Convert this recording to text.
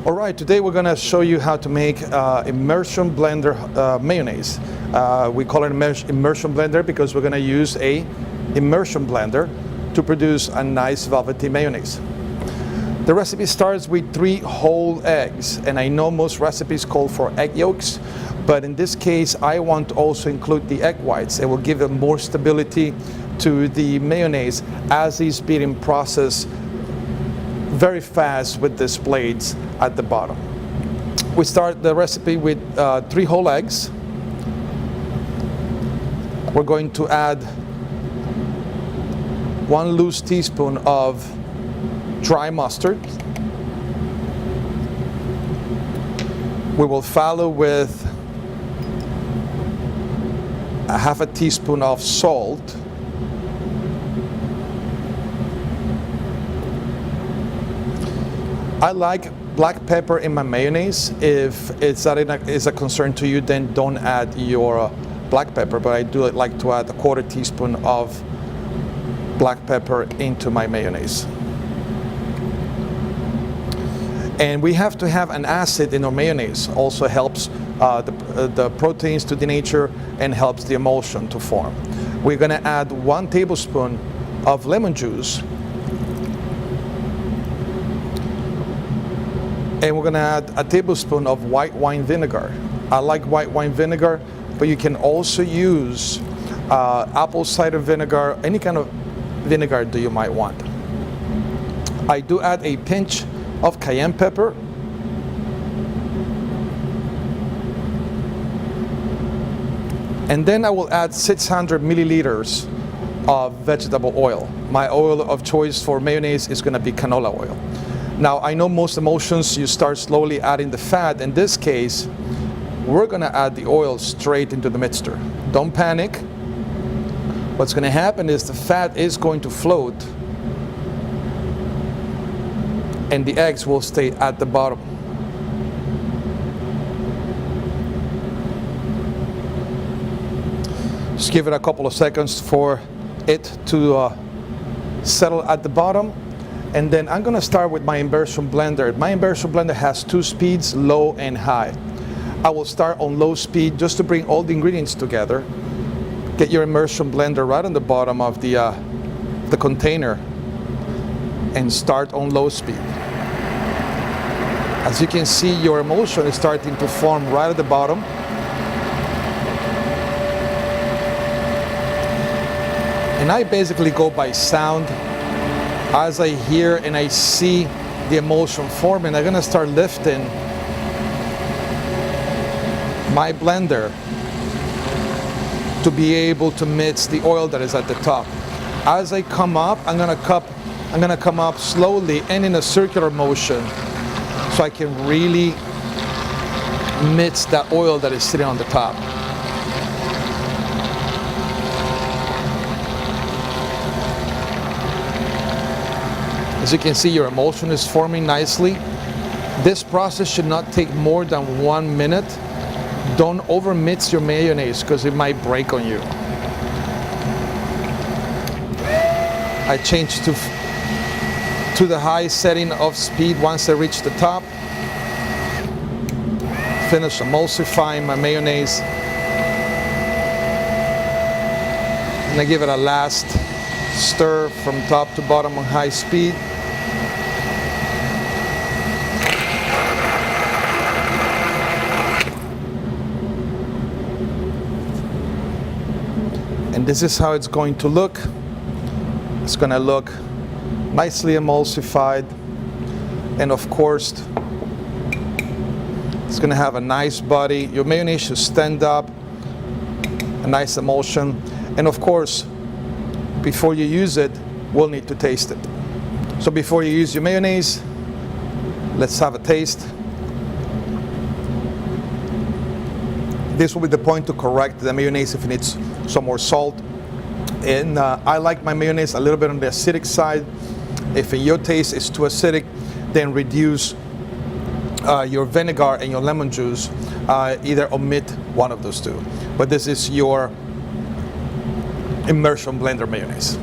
All right, today we're going to show you how to make immersion blender mayonnaise. We call it immersion blender because we're going to use a immersion blender to produce a nice velvety mayonnaise. The recipe starts with 3 whole eggs, and I know most recipes call for egg yolks, but in this case I want to also include the egg whites. It will give it more stability to the mayonnaise as it's being processed very fast with these blades at the bottom. We start the recipe with 3 whole eggs. We're going to add 1 loose teaspoon of dry mustard. We will follow with a half a teaspoon of salt. I like black pepper in my mayonnaise. If that is a concern to you, then don't add your black pepper, but I do like to add a 1/4 teaspoon of black pepper into my mayonnaise. And we have to have an acid in our mayonnaise. Also helps the proteins to denature and helps the emulsion to form. We're going to add 1 tablespoon of lemon juice. And we're going to add a tablespoon of white wine vinegar. I like white wine vinegar, but you can also use apple cider vinegar, any kind of vinegar that you might want. I do add a pinch of cayenne pepper. And then I will add 600 milliliters of vegetable oil. My oil of choice for mayonnaise is going to be canola oil. Now, I know most emulsions you start slowly adding the fat. In this case, we're going to add the oil straight into the mixture. Don't panic. What's going to happen is the fat is going to float and the eggs will stay at the bottom. Just give it a couple of seconds for it to settle at the bottom. And then I'm going to start with my immersion blender. My immersion blender has 2 speeds, low and high. I will start on low speed just to bring all the ingredients together. Get your immersion blender right on the bottom of the container and start on low speed. As you can see, your emulsion is starting to form right at the bottom. And I basically go by sound. As I hear and I see the emulsion forming, I'm going to start lifting my blender to be able to mix the oil that is at the top. As I come up, I'm going to come up slowly and in a circular motion so I can really mix that oil that is sitting on the top. As you can see, your emulsion is forming nicely. This process should not take more than 1 minute. Don't over mix your mayonnaise because it might break on you. I changed to the high setting of speed once I reach the top. Finish emulsifying my mayonnaise. And I give it a last stir from top to bottom on high speed. And this is how it's going to look. It's going to look nicely emulsified. And of course, it's going to have a nice body. Your mayonnaise should stand up, a nice emulsion. And of course, before you use it, we'll need to taste it. So before you use your mayonnaise, let's have a taste. This will be the point to correct the mayonnaise if it needs some more salt. And I like my mayonnaise a little bit on the acidic side. If in your taste is too acidic, then reduce your vinegar and your lemon juice. Either omit one of those 2. But this is your immersion blender mayonnaise.